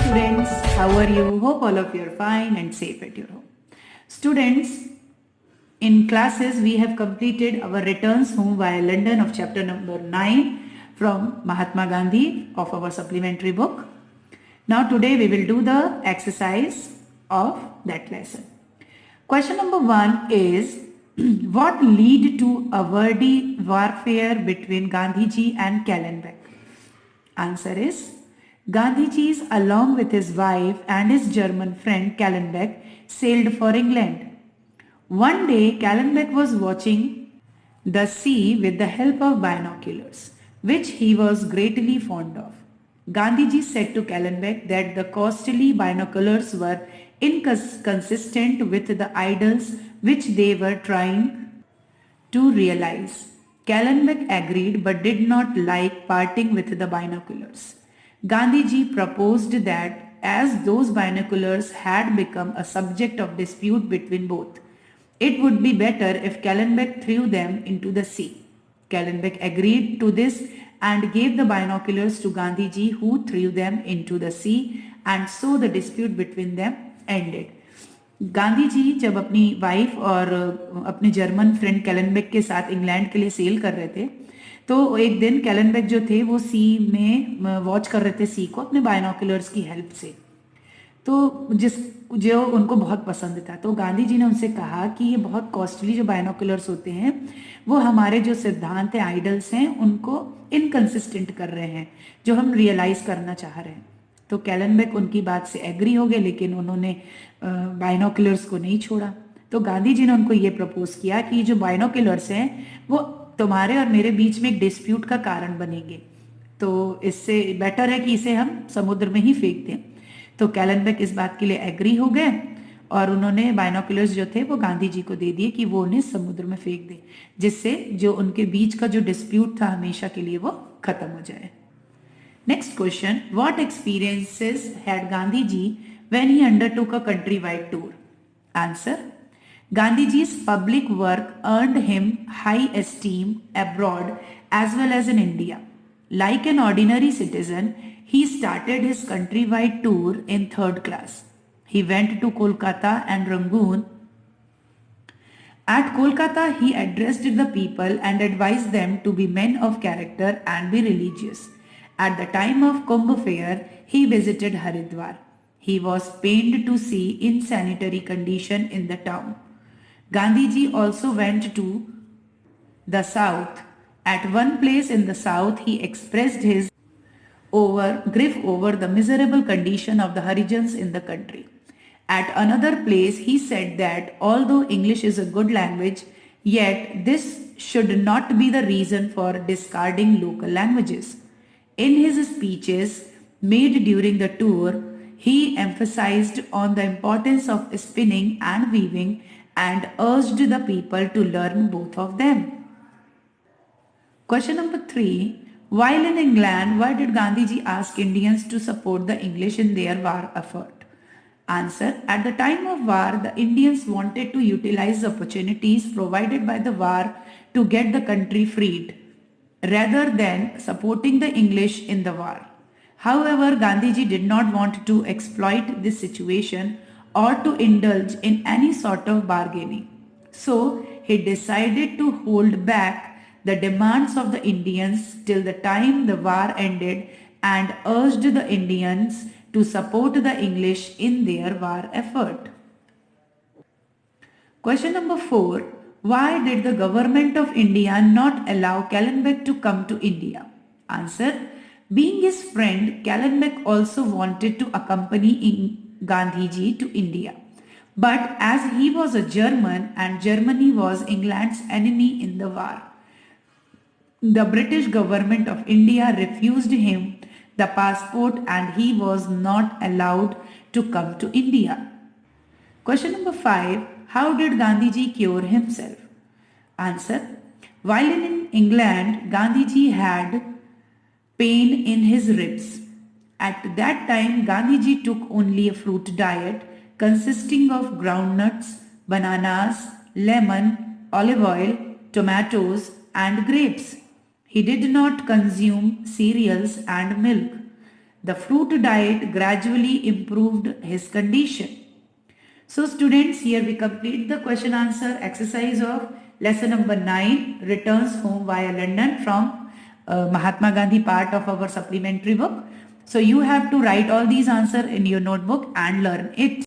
students, how are you? Hope all of you are fine and safe at your home. Students, in classes we have completed our returns home via London of chapter number 9 from Mahatma Gandhi of our supplementary book. Now today we will do the exercise of that lesson. Question number 1 is what led to a wordy warfare between Gandhiji and Kallenbach? Answer is Gandhiji, along with his wife and his German friend Kallenbach, sailed for England. One day, Kallenbach was watching the sea with the help of binoculars, which he was greatly fond of. Gandhiji said to Kallenbach that the costly binoculars were inconsistent with the ideals which they were trying to realize. Kallenbach agreed but did not like parting with the binoculars. Gandhiji proposed that as those binoculars had become a subject of dispute between both, it would be better if Kallenbach threw them into the sea. Kallenbach agreed to this and gave the binoculars to Gandhiji, who threw them into the sea, and so the dispute between them ended. Gandhi ji जब अपनी wife और अपने German friend कैलेनबेक के साथ England के लिए cell कर रहे थे तो एक दिन कैलेनबेक जो थे वो सी में वॉच कर रहे थे सी को अपने बायनोकुलर्स की हेल्प से तो जो उनको बहुत पसंद था तो गांधी जी ने उनसे कहा कि ये बहुत कॉस्टली जो बायनोकुलर्स होते हैं वो हमारे जो सिद्धांत हैं आइडल्स हैं उनको इनकंसिस्टेंट कर रहे हैं जो हम रियलाइज करना चाह रहे हैं तो कैलेनबेक उनकी बात से एग्री हो गए लेकिन उन्होंने बायनोकुलर्स को नहीं छोड़ा तो गांधी जी ने उनको ये प्रपोज किया कि जो बायनोकुलर्स हैं वो तुम्हारे और मेरे बीच में एक डिस्प्यूट का कारण बनेंगे तो इससे बेटर है कि इसे हम समुद्र में ही फेंक दें तो कैलेनबेक इस बात के लिए एग्री हो गए और उन्होंने बायनोकुलर्स जो थे वो गांधी जी को दे दिए कि वो उन्हें समुद्र में फेंक दें जिससे जो उनके बीच का जो डिस्प्यूट था हमेशा के लिए वो खत्म हो जाए Next question, what experiences had Gandhiji when he undertook a countrywide tour? Answer, Gandhiji's public work earned him high esteem abroad as well as in India. Like an ordinary citizen, he started his countrywide tour in third class. He went to Kolkata and Rangoon. At Kolkata, he addressed the people and advised them to be men of character and be religious. At the time of Kumbh fair, he visited Haridwar. He was pained to see insanitary condition in the town. Gandhiji also went to the south. At one place in the south, he expressed his grief over the miserable condition of the Harijans in the country. At another place, he said that although English is a good language, yet this should not be the reason for discarding local languages. In his speeches made during the tour, he emphasized on the importance of spinning and weaving and urged the people to learn both of them. Question number 3. While in England, why did Gandhiji ask Indians to support the English in their war effort? Answer. At the time of war, the Indians wanted to utilize the opportunities provided by the war to get the country freed, rather than supporting the English in the war. However, Gandhiji did not want to exploit this situation or to indulge in any sort of bargaining. So, he decided to hold back the demands of the Indians till the time the war ended and urged the Indians to support the English in their war effort. Question number 4. Why did the government of India not allow Kallenbach to come to India? Answer. Being his friend, Kallenbach also wanted to accompany Gandhiji to India. But as he was a German and Germany was England's enemy in the war, the British government of India refused him the passport and he was not allowed to come to India. Question number 5. How did Gandhiji cure himself? Answer. While in England, Gandhiji had pain in his ribs. At that time, Gandhiji took only a fruit diet consisting of groundnuts, bananas, lemon, olive oil, tomatoes and grapes. He did not consume cereals and milk. The fruit diet gradually improved his condition. So students, here we complete the question answer exercise of lesson number 9, returns home via London, from Mahatma Gandhi, part of our supplementary book. So you have to write all these answers in your notebook and learn it.